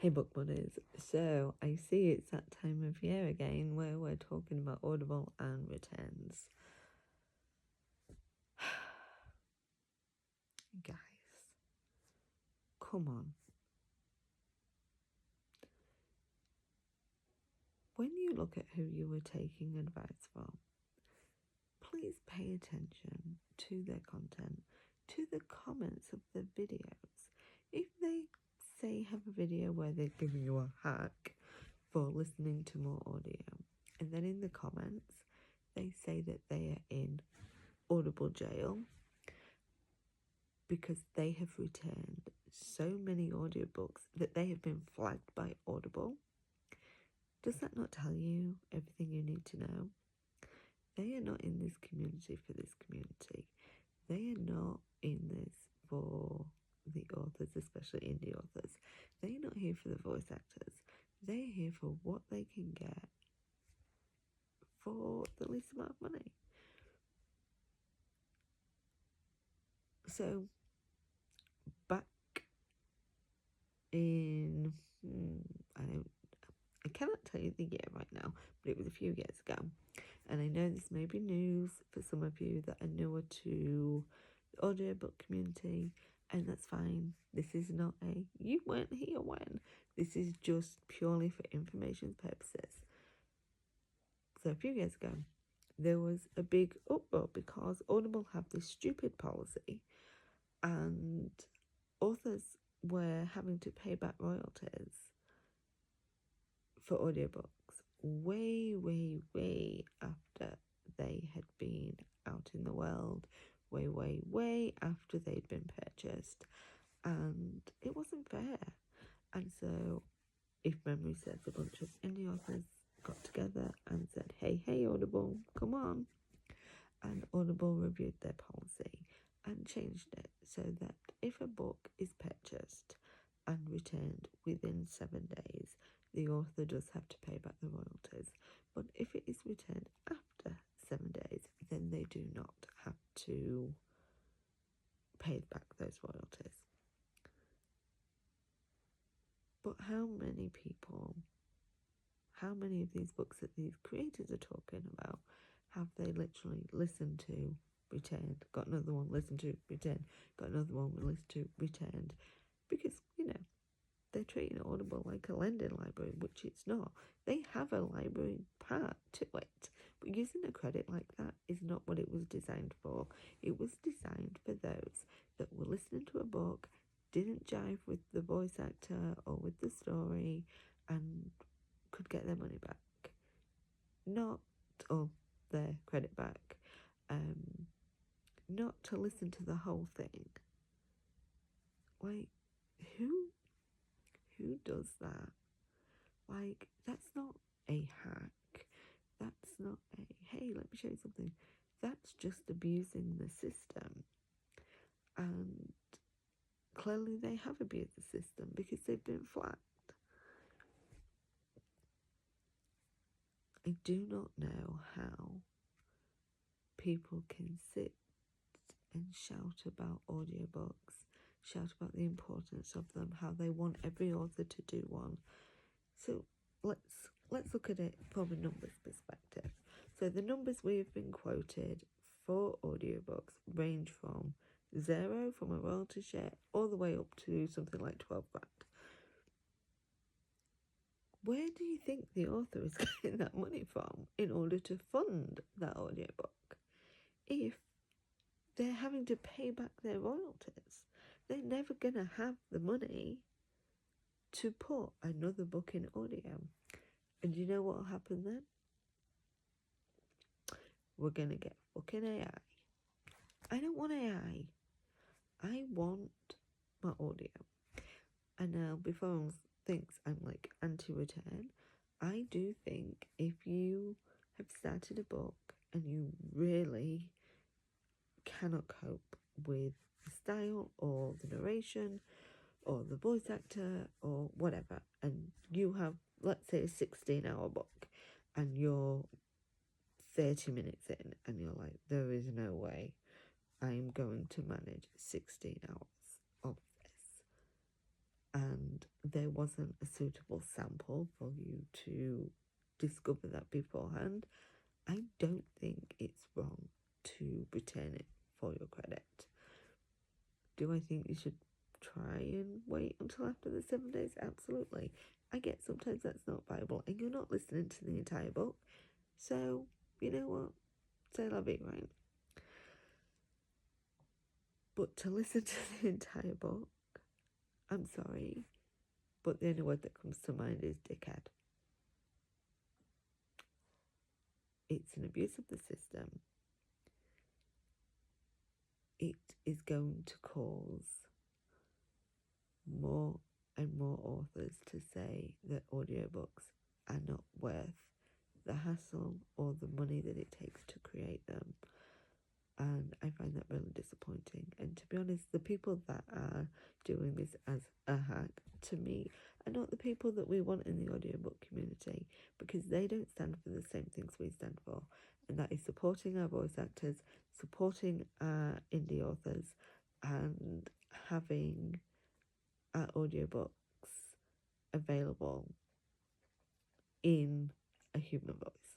Hey book buddies, so I see it's that time of year again where we're talking about Audible and returns. Guys, come on. When you look at who you were taking advice from, please pay attention to their content, to the comments of the videos. If they say have a video where they're giving you a hack for listening to more audio, and then in the comments they say that they are in Audible jail because they have returned so many audiobooks that they have been flagged by Audible. Does that not tell you everything you need to know? They are not in this community for this community. They are not in this for the authors, especially indie authors. They're not here for the voice actors. They're here for what they can get for the least amount of money. So, back in, I cannot tell you the year right now, but it was a few years ago. And I know this may be news for some of you that are newer to the audiobook community, and that's fine. This is not a you weren't here when. This is just purely for information purposes. So a few years ago, there was a big uproar because Audible have this stupid policy and authors were having to pay back royalties for audiobooks way after they had been out in the world, way after they'd been purchased, and it wasn't fair. And so, if memory serves, a bunch of indie authors got together and said, hey Audible, come on. And Audible reviewed their policy and changed it so that if a book is purchased and returned within 7 days, the author does have to pay back the royalties. But if it is returned after 7 days, then they do not have to pay back those royalties. But how many of these books that these creators are talking about have they literally listened to, returned, got another one, listened to, returned, got another one, listened to, returned? Because, they're treating Audible like a lending library, which it's not. They have a library part to it. But using a credit like that is not what it was designed for. It was designed for those that were listening to a book, didn't jive with the voice actor or with the story, and could get their money back. Or their credit back. Not to listen to the whole thing. Like, who does that? Like, that's not a hack. That's not a, hey, let me show you something. That's just abusing the system. And clearly they have abused the system because they've been flagged. I do not know how people can sit and shout about audiobooks, shout about the importance of them, how they want every author to do one. So let's look at it from a numbers perspective. So the numbers we have been quoted for audiobooks range from 0 from a royalty share all the way up to something like 12 grand. Where do you think the author is getting that money from in order to fund that audiobook? If they're having to pay back their royalties, they're never going to have the money to put another book in audio. And you know what will happen then? We're going to get fucking AI. I don't want AI. I want my audio. And now, before everyone thinks I'm like anti-return, I do think if you have started a book and you really cannot cope with the style or the narration or the voice actor or whatever, and you have, let's say, a 16-hour book and you're 30 minutes in and you're like, there is no way I'm going to manage 16 hours of this, and there wasn't a suitable sample for you to discover that beforehand, I don't think it's wrong to return it for your credit. Do I think you should try and wait until after the 7 days? Absolutely. I get sometimes that's not viable and you're not listening to the entire book. So, you know what? C'est la vie, right? But to listen to the entire book, I'm sorry, but the only word that comes to mind is dickhead. It's an abuse of the system. It is going to cause more and more authors to say that audiobooks are not worth the hassle or the money that it takes to create them. And I find that really disappointing. And to be honest, the people that are doing this as a hack, to me, are not the people that we want in the audiobook community, because they don't stand for the same things we stand for. And that is supporting our voice actors, supporting our indie authors, and having our audiobooks available in a human voice.